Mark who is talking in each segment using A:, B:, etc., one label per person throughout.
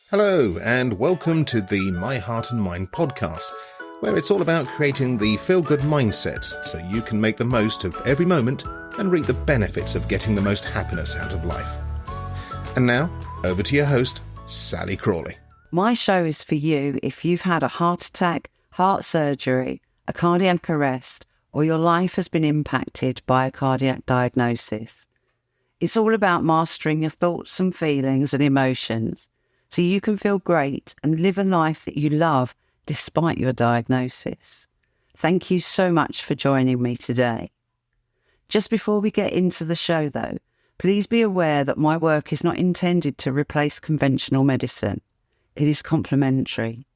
A: Hello, and welcome to the My Heart and Mind podcast, where it's all about creating the feel-good mindset so you can make the most of every moment and reap the benefits of getting the most happiness out of life. And now, over to your host, Sallie Crawley.
B: My show is for you if you've had a heart attack, heart surgery, a cardiac arrest, or your life has been impacted by a cardiac diagnosis. It's all about mastering your thoughts and feelings and emotions so you can feel great and live a life that you love despite your diagnosis. Thank you so much for joining me today. Just before we get into the show though, please be aware that my work is not intended to replace conventional medicine. It is complementary.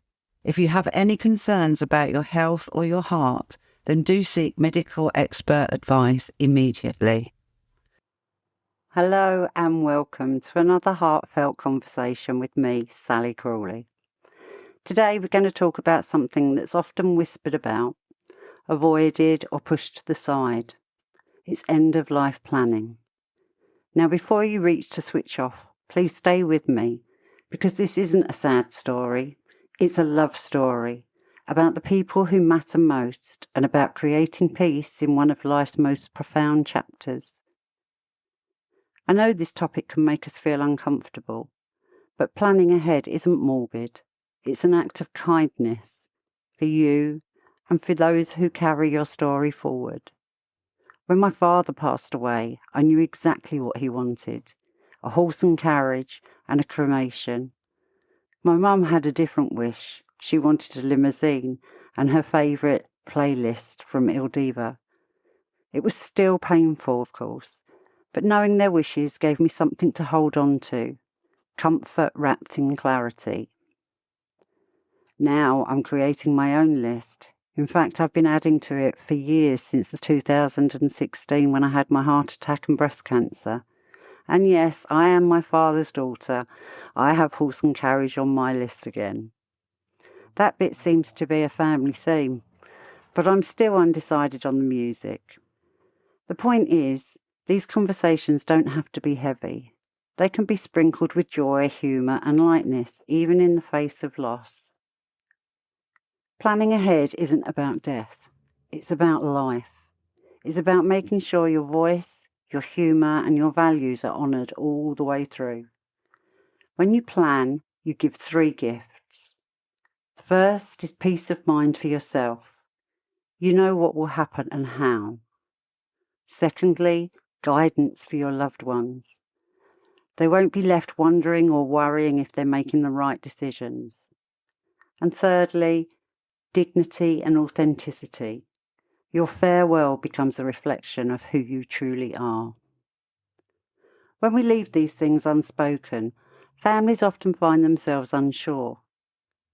B: If you have any concerns about your health or your heart, then do seek medical expert advice immediately. Hello and welcome to another heartfelt conversation with me, Sallie Crawley. Today we're going to talk about something that's often whispered about, avoided or pushed to the side. It's end-of-life planning. Now before you reach to switch off, please stay with me because this isn't a sad story. It's a love story about the people who matter most and about creating peace in one of life's most profound chapters. I know this topic can make us feel uncomfortable, but planning ahead isn't morbid. It's an act of kindness for you and for those who carry your story forward. When my father passed away, I knew exactly what he wanted: a horse and carriage and a cremation. My mum had a different wish. She wanted a limousine and her favourite playlist from Il Diva. It was still painful, of course, but knowing their wishes gave me something to hold on to, comfort wrapped in clarity. Now I'm creating my own list. In fact, I've been adding to it for years since 2016 when I had my heart attack and breast cancer. And yes, I am my father's daughter. I have horse and carriage on my list again. That bit seems to be a family theme, but I'm still undecided on the music. The point is, these conversations don't have to be heavy. They can be sprinkled with joy, humour and lightness, even in the face of loss. Planning ahead isn't about death. It's about life. It's about making sure your voice, your humour and your values are honoured all the way through. When you plan, you give 3 gifts. The first is peace of mind for yourself. You know what will happen and how. Secondly, guidance for your loved ones. They won't be left wondering or worrying if they're making the right decisions. And thirdly, dignity and authenticity. Your farewell becomes a reflection of who you truly are. When we leave these things unspoken, families often find themselves unsure,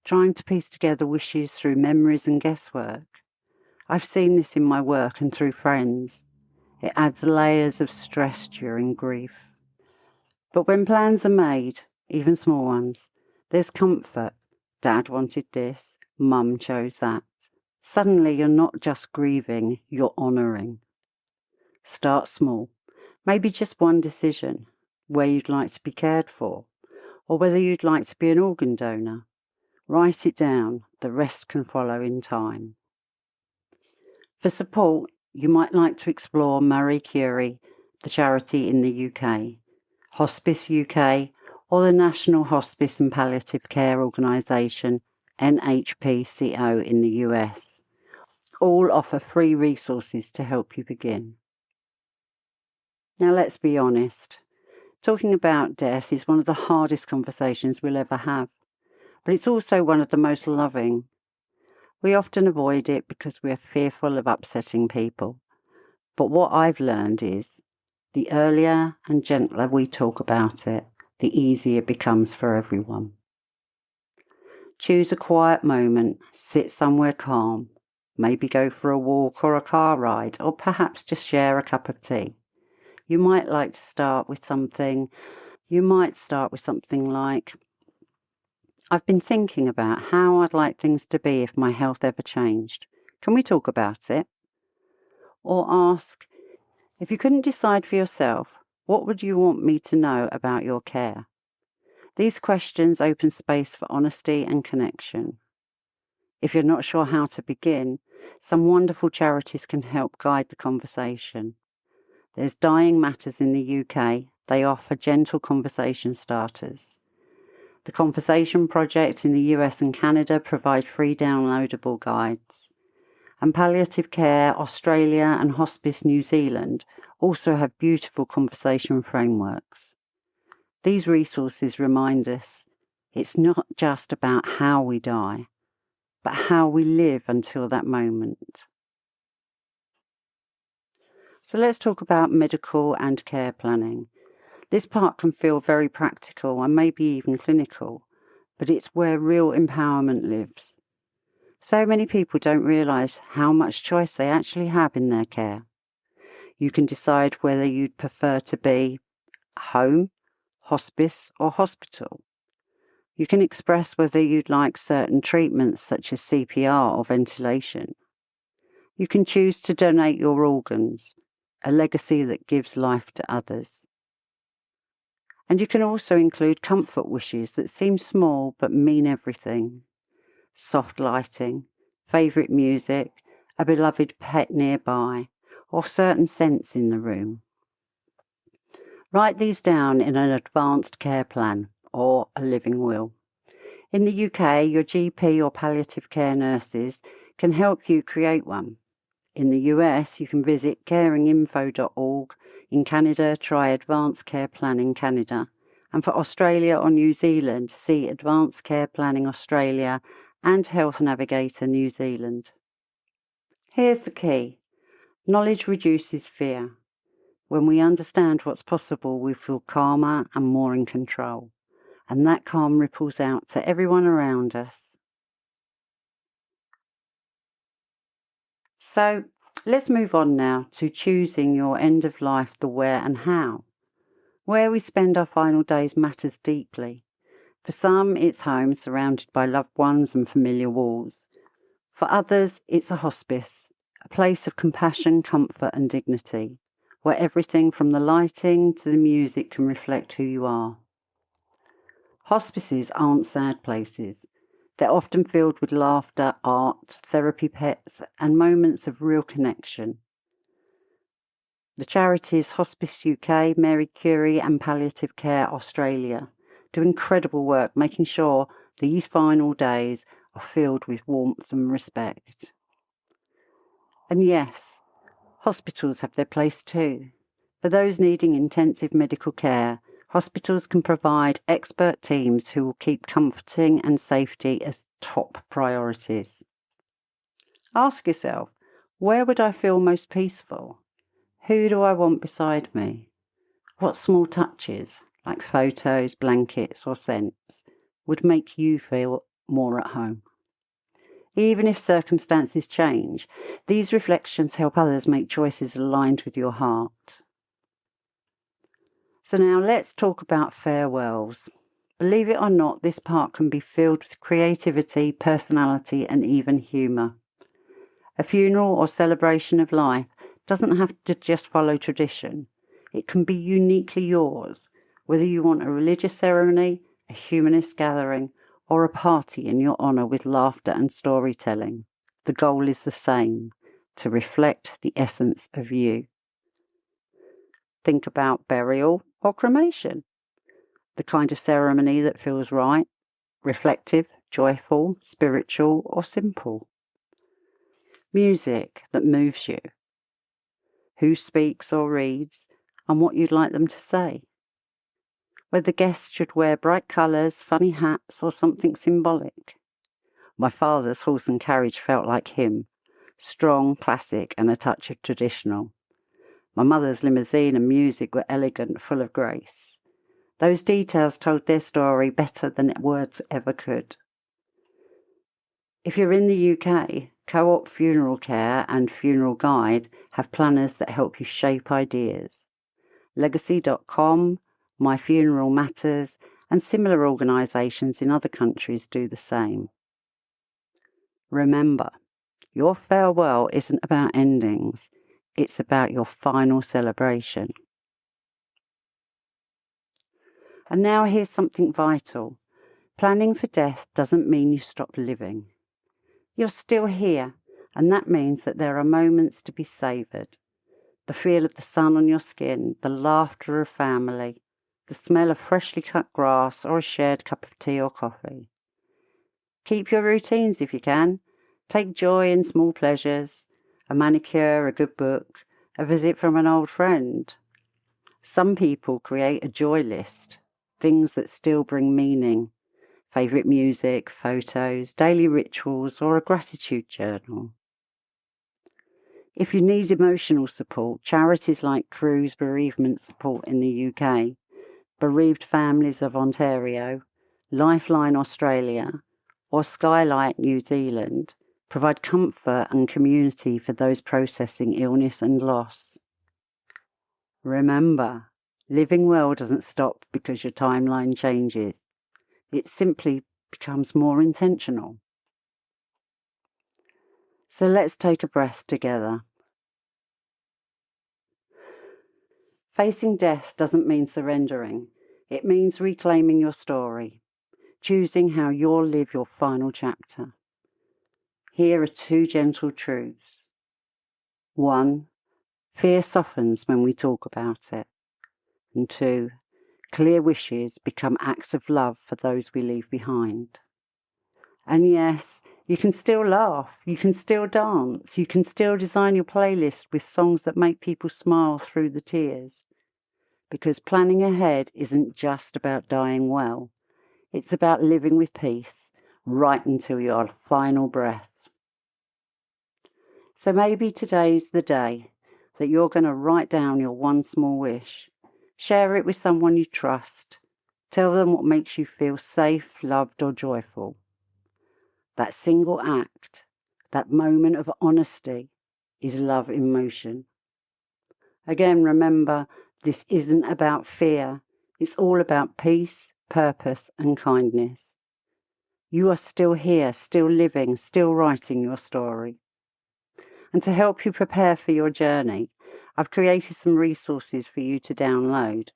B: trying to piece together wishes through memories and guesswork. I've seen this in my work and through friends. It adds layers of stress during grief. But when plans are made, even small ones, there's comfort. Dad wanted this, Mum chose that. Suddenly you're not just grieving, you're honouring. Start small. Maybe just one decision, where you'd like to be cared for, or whether you'd like to be an organ donor. Write it down, the rest can follow in time. For support, you might like to explore Marie Curie, the charity in the UK, Hospice UK, or the National Hospice and Palliative Care Organisation, NHPCO in the US. All offer free resources to help you begin. Now let's be honest. Talking about death is one of the hardest conversations we'll ever have, but it's also one of the most loving. We often avoid it because we're fearful of upsetting people. But what I've learned is, the earlier and gentler we talk about it, the easier it becomes for everyone. Choose a quiet moment, sit somewhere calm, maybe go for a walk or a car ride, or perhaps just share a cup of tea. You might like to start with something like, I've been thinking about how I'd like things to be if my health ever changed. Can we talk about it? Or ask, if you couldn't decide for yourself, what would you want me to know about your care? These questions open space for honesty and connection. If you're not sure how to begin, some wonderful charities can help guide the conversation. There's Dying Matters in the UK. They offer gentle conversation starters. The Conversation Project in the US and Canada provide free downloadable guides. And Palliative Care Australia and Hospice New Zealand also have beautiful conversation frameworks. These resources remind us it's not just about how we die, but how we live until that moment. So let's talk about medical and care planning. This part can feel very practical and maybe even clinical, but it's where real empowerment lives. So many people don't realise how much choice they actually have in their care. You can decide whether you'd prefer to be home, hospice or hospital. You can express whether you'd like certain treatments such as CPR or ventilation. You can choose to donate your organs, a legacy that gives life to others. And you can also include comfort wishes that seem small but mean everything. Soft lighting, favourite music, a beloved pet nearby, or certain scents in the room. Write these down in an advanced care plan or a living will. In the UK, your GP or palliative care nurses can help you create one. In the US, you can visit caringinfo.org. In Canada, try Advanced Care Planning Canada. And for Australia or New Zealand, see Advanced Care Planning Australia and Health Navigator New Zealand. Here's the key. Knowledge reduces fear. When we understand what's possible, we feel calmer and more in control. And that calm ripples out to everyone around us. So let's move on now to choosing your end of life, the where and how. Where we spend our final days matters deeply. For some, it's home surrounded by loved ones and familiar walls. For others, it's a hospice, a place of compassion, comfort and dignity, where everything from the lighting to the music can reflect who you are. Hospices aren't sad places. They're often filled with laughter, art, therapy pets, and moments of real connection. The charities Hospice UK, Mary Curie and Palliative Care Australia do incredible work making sure these final days are filled with warmth and respect. And yes, hospitals have their place too. For those needing intensive medical care, hospitals can provide expert teams who will keep comforting and safety as top priorities. Ask yourself, where would I feel most peaceful? Who do I want beside me? What small touches, like photos, blankets or scents, would make you feel more at home? Even if circumstances change, these reflections help others make choices aligned with your heart. So now let's talk about farewells. Believe it or not, this part can be filled with creativity, personality and even humour. A funeral or celebration of life doesn't have to just follow tradition. It can be uniquely yours, whether you want a religious ceremony, a humanist gathering, or a party in your honour with laughter and storytelling. The goal is the same, to reflect the essence of you. Think about burial or cremation, the kind of ceremony that feels right, reflective, joyful, spiritual, or simple. Music that moves you, who speaks or reads, and what you'd like them to say. Whether guests should wear bright colours, funny hats, or something symbolic. My father's horse and carriage felt like him, strong, classic, and a touch of traditional. My mother's limousine and music were elegant, full of grace. Those details told their story better than words ever could. If you're in the UK, Co-op Funeral Care and Funeral Guide have planners that help you shape ideas. Legacy.com, My Funeral Matters, and similar organisations in other countries do the same. Remember, your farewell isn't about endings, it's about your final celebration. And now here's something vital. Planning for death doesn't mean you stop living. You're still here, and that means that there are moments to be savoured. The feel of the sun on your skin, the laughter of family, the smell of freshly cut grass or a shared cup of tea or coffee. Keep your routines if you can. Take joy in small pleasures, a manicure, a good book, a visit from an old friend. Some people create a joy list, things that still bring meaning, favourite music, photos, daily rituals, or a gratitude journal. If you need emotional support, charities like Cruise Bereavement Support in the UK, Bereaved Families of Ontario, Lifeline Australia, or Skylight New Zealand provide comfort and community for those processing illness and loss. Remember, living well doesn't stop because your timeline changes. It simply becomes more intentional. So let's take a breath together. Facing death doesn't mean surrendering. It means reclaiming your story, choosing how you'll live your final chapter. Here are two gentle truths. 1, fear softens when we talk about it. And 2, clear wishes become acts of love for those we leave behind. And yes, you can still laugh, you can still dance, you can still design your playlist with songs that make people smile through the tears. Because planning ahead isn't just about dying well. It's about living with peace right until your final breath. So maybe today's the day that you're going to write down your one small wish. Share it with someone you trust. Tell them what makes you feel safe, loved, or joyful. That single act, that moment of honesty, is love in motion. Again, remember, this isn't about fear. It's all about peace, purpose, and kindness. You are still here, still living, still writing your story. And to help you prepare for your journey, I've created some resources for you to download.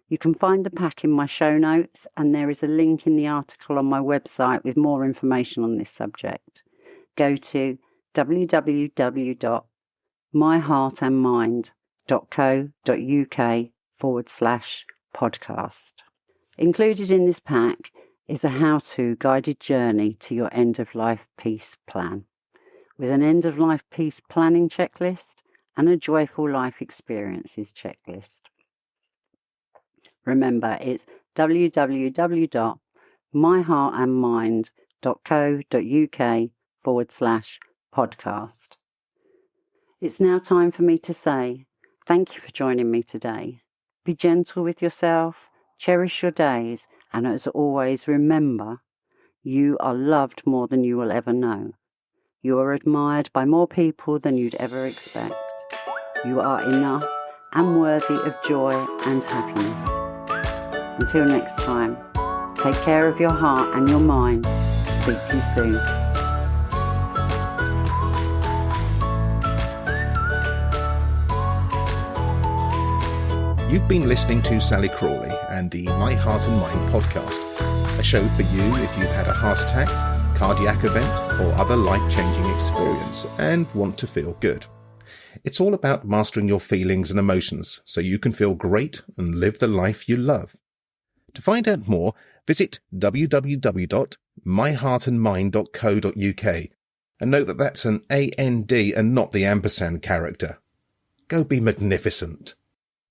B: You can find the pack in my show notes, and there is a link in the article on my website with more information on this subject. Go to www.myheartandmind.co.uk/podcast. Included in this pack is a how-to guided journey to your end-of-life peace plan, with an end-of-life peace planning checklist and a joyful life experiences checklist. Remember, it's www.myheartandmind.co.uk/podcast. It's now time for me to say thank you for joining me today. Be gentle with yourself, cherish your days, and as always, remember, you are loved more than you will ever know. You are admired by more people than you'd ever expect. You are enough and worthy of joy and happiness. Until next time, take care of your heart and your mind. Speak to you soon.
A: You've been listening to Sallie Crawley and the My Heart and Mind podcast, a show for you if you've had a heart attack, cardiac event, or other life-changing experience and want to feel good. It's all about mastering your feelings and emotions so you can feel great and live the life you love. To find out more, visit www.myheartandmind.co.uk and note that that's an AND and not the ampersand character. Go be magnificent.